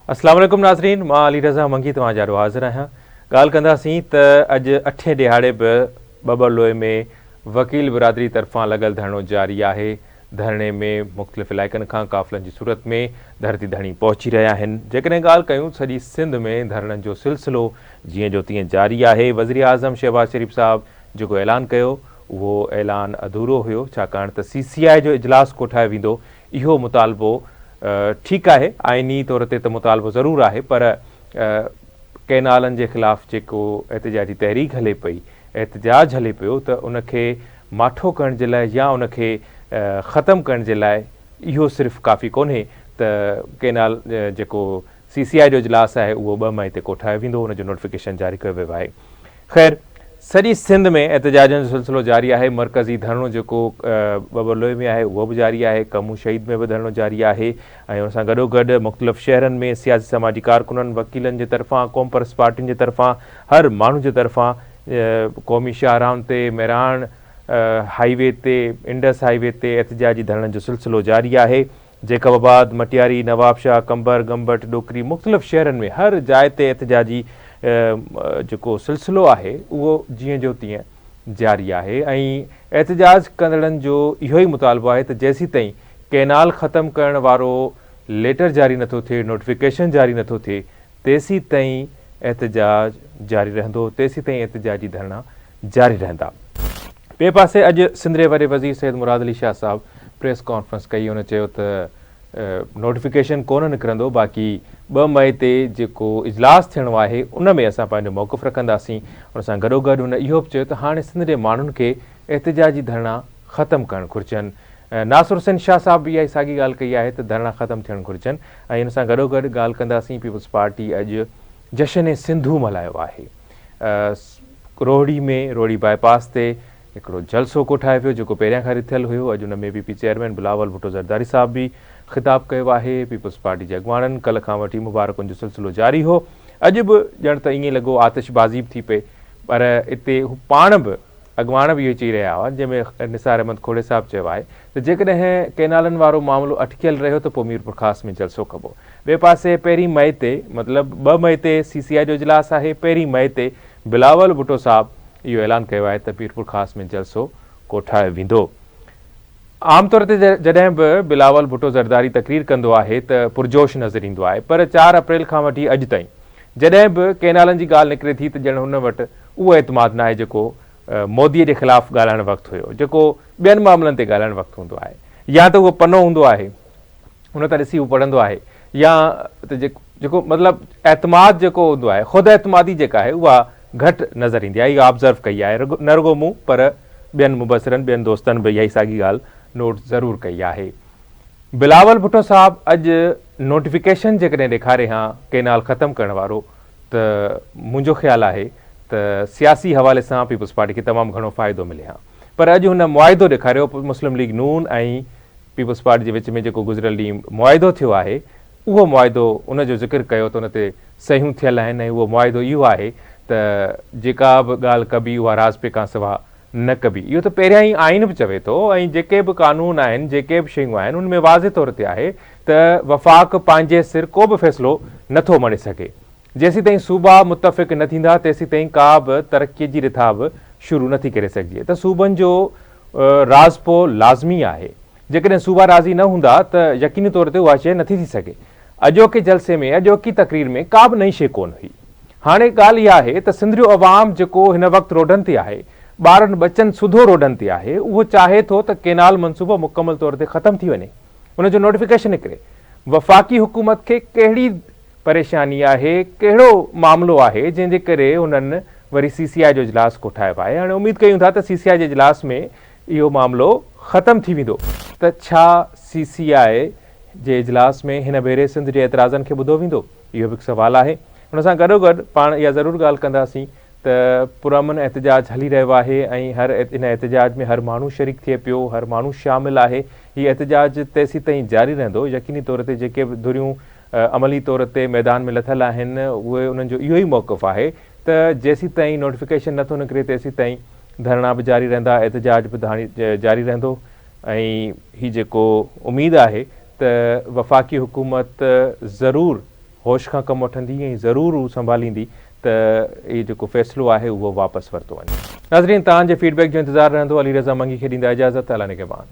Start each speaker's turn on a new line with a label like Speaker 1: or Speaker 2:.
Speaker 1: अस्सलाम वालेकुम नाज़रीन, मां अली रज़ा मंगी तव्हांजा हाज़िर आहियां। ॻाल्हि कंदासीं त अॼु 8 ॾिहाड़े बि बबरलोए में वकील बिरादरी तरफ़ां लॻल धरणो जारी आहे। धरणे में मुख़्तलिफ़ इलाइक़नि खां काफ़िलनि जी सूरत में धरती धरणी पहुची रहिया आहिनि। जेकॾहिं ॻाल्हि कयूं सॼी सिंध में धरणनि जो सिलसिलो जीअं जो तीअं जारी आहे। वज़ीर आज़म शहबाज़ शरीफ़ साहब जेको ऐलान कयो उहो ऐलान अधूरो हुयो, छाकाणि त CCI जो इजलास कोठायो वेंदो। इहो मुतालबो ठीकु आहे, आइनी तौर ते त मुतालबो ज़रूरु आहे, पर कैनालनि जे ख़िलाफ़ु जेको एहतिजाजी तहरीक हले पई, एहतिजाज हले पियो, त उनखे माठो करण जे लाइ या उनखे ख़तमु करण जे लाइ इहो सिर्फ़ु काफ़ी कोन्हे त कैनाल जेको CCI जो इजलास आहे उहो 2 मई ते कोठायो वेंदो, उनजो नोटिफिकेशन जारी कयो वियो आहे। ख़ैर, सॼी सिंध में एहतिजाजनि जो सिलसिलो जारी आहे। मरकज़ी धरणो जेको बबरलोए में आहे उहो बि जारी आहे। कमू शहीद में बि धरणो जारी आहे ऐं उन सां गॾोगॾु मुख़्तलिफ़ शहरनि में सियासी समाजी कारकुननि, वकीलनि जे तरफ़ां, कॉमपर्स पार्टियुनि जे तरफ़ां, हर माण्हू जे तरफ़ां क़ौमी शाहराउनि ते, मेराण हाईवे ते, इंडस हाईवे ते एहतिजाजी धरणनि जो सिलसिलो जारी आहे। जेकबाबाद, मटियारी, नवाबशाह, कंबर, गंबट, डोकरी, मुख़्तलिफ़ शहरनि में हर जाइ ते एहतिजाजी जेको सिलसिलो आहे उहो जीअं जो तीअं जारी आहे। ऐं एहतिजाज कंदड़नि जो इहो ई मुतालबो आहे त जेसीं ताईं कैनाल ख़तमु करण वारो लेटर जारी नथो थिए, नोटिफिकेशन जारी नथो थिए, तेसीं ताईं एहतिजाज जारी रहंदो, तेसीं ताईं एहतिजाजी धरणा जारी रहंदा। ॿिए पासे अॼु सिंध जे वॾे वज़ीर सैयद मुराद अली शाह साहब प्रेस कॉन्फ्रेंस कई। हुन चयो त नोटिफिकेशन कोन निकिरंदो, बाक़ी 2 मई ते जेको इजलास थियणो आहे उन में असां पंहिंजो मौक़िफ़ रखंदासीं। उन सां गॾोगॾु हुन इहो बि चयो त हाणे सिंध जे माण्हुनि खे एहतिजाजी धरणा ख़तमु करणु घुरिजनि। नासिर हुसैन शाह साहब बि इहा ई साॻी ॻाल्हि कई आहे त धरणा ख़तमु थियणु घुरिजनि। ऐं हिन सां गॾोगॾु ॻाल्हि कंदासीं, पीपल्स पार्टी अॼु जशन सिंधू मल्हायो आहे। रोहिड़ी बाईपास ते हिकिड़ो जलसो कोठायो वियो जेको पहिरियां खां थियल हुयो। अॼु हुन में BP चेयरमैन बिलावल भुट्टो ज़रदारी साहब बि ख़िताबु कयो आहे। पीपल्स पार्टी जे अॻुवाणनि कल्ह खां वठी मुबारकुनि जो सिलसिलो जारी हो। अॼु बि ॼण त ईअं लॻो आतिशबाज़ी बि थी पई, पर हिते हू पाण बि अॻुवाण बि इहो चई रहिया हुआ, जंहिंमें निसार अहमद खोड़े साहब चयो आहे त जेकॾहिं कैनालनि वारो मामिलो अटकियल रहियो त पोइ मीरपुर ख़ासि में जलसो कबो। ॿिए पासे 1 मई ते मतिलबु 2 मई ते CCI जो इजलास आहे। 1 मई ते बिलावल भुट्टो साहब इहो ऐलान कयो आहे त मीरपुर ख़ासि में जलसो कोठायो वेंदो। आमतौर ते जॾहिं बि बिलावल भुट्टो ज़रदारी तक़रीर कंदो आहे त पुरजोश नज़र ईंदो आहे, पर 4 अप्रैल खां वठी अॼु ताईं जॾहिं बि कैनालनि जी ॻाल्हि निकिरे थी त ॼण हुन वटि उहो एतमाद न आहे जेको मोदीअ जे ख़िलाफ़ु ॻाल्हाइण वक़्तु हुयो, जेको ॿियनि मामलनि ते ॻाल्हाइण वक़्तु हूंदो आहे। या त उहो पनो हूंदो आहे, हुन ते ॾिसी उहो पढ़ंदो आहे, या त जेको मतिलबु एतमाद जेको हूंदो आहे, ख़ुदि एतमादी जेका आहे उहा घटि नज़र ईंदी आहे। इहा ऑब्ज़र्व कई आहे, न रुगो मूं पर ॿियनि मुबसरनि, ॿियनि दोस्तनि बि इहा ई साॻी ॻाल्हि नोट ज़रूरु कई आहे। बिलावल भुट्टो साहब अॼु नोटिफिकेशन जेकॾहिं ॾेखारे हा कैनाल ख़तमु करण वारो, त मुंहिंजो ख़्यालु आहे त सियासी हवाले सां पीपल्स पार्टी खे तमामु घणो फ़ाइदो मिले हा। पर अॼु हुन मुआइदो ॾेखारियो, मुस्लिम लीग नून ऐं पीपल्स पार्टी जे विच में जेको गुज़िरियल ॾींहुं मुआइदो थियो आहे, उहो मुआइदो उनजो ज़िक्र कयो त उन ते सहियूं थियल आहिनि। ऐं उहो मुआइदो इहो आहे त जेका बि ॻाल्हि कबी उहा राज़ खां सवाइ न कबी। इहो त पहिरियां ई आइन बि चवे थो, ऐं जेके बि कानून आहिनि, जेके बि शयूं आहिनि, उनमें वाज़े तौर ते आहे त वफ़ाक़ पंहिंजे सिर को बि फ़ैसिलो नथो मणे सघे। जेसीं ताईं सूबा मुतफ़िक़ न थींदा तेसीं ताईं का बि तरक़ीअ जी रिथा बि शुरू नथी करे सघिजे। त सूबनि जो राज़पो लाज़मी आहे। जेकॾहिं सूबा राज़ी न हूंदा त यकीनी तौर ते उहा शइ नथी थी सघे। अॼोके जलसे में, अॼोकी तक़रीर में का बि नई शइ कोन हुई। हाणे ॻाल्हि इहा आहे त सिंध जो अवाम जेको हिन वक़्तु रोडनि ते आहे, ॿारनि बचनि सुधो रोडनि ते आहे, उहो चाहे थो त कैनाल मनसूबो मुकमल तौर ते ख़तमु थी वञे, उनजो नोटिफिकेशन निकिरे। वफ़ाक़ी हुकूमत खे कहिड़ी परेशानी आहे, कहिड़ो मामिलो आहे जंहिंजे करे उन्हनि वरी CCI जो इजलास कोठायो आहे। हाणे उमेदु कयूं था त CCI जे इजलास में इहो मामिलो ख़तमु थी वेंदो। त छा CCI जे इजलास में हिन भेरे सिंध जे एतिराज़नि खे ॿुधो वेंदो? इहो बि हिकु सुवालु आहे। हुन सां गॾोगॾु पाण इहा ज़रूरु ॻाल्हि कंदासीं त पुरअमन एहतिजाज हली रहियो आहे ऐं हर इन एहतिजाज में हर माण्हू शरीक थिए पियो, हर माण्हू शामिलु आहे। हीउ एहतिजाज तेसीं ताईं जारी रहंदो, यकीनी तौर ते जेके बि धुरियूं अमली तौर ते मैदान में लथल आहिनि उहे उन्हनि जो इहो ई मौक़िफ़ आहे त जेसीं ताईं नोटिफिकेशन नथो निकिरे तेसीं ताईं धरना बि जारी रहंदा, एहतिजाज बि जारी रहंदो। ऐं हीउ जेको उमेदु आहे त वफ़ाक़ी हुकूमत ज़रूरु होश खां कमु वठंदी ऐं ज़रूरु संभालींदी त इहो जेको फ़ैसिलो आहे उहो वापसि वरितो वञे। नाज़रीन, तव्हांजे फीडबैक जो इंतज़ारु रहंदो। अली रज़ा मंगी खे ॾींदा इजाज़त। अला निगहबान।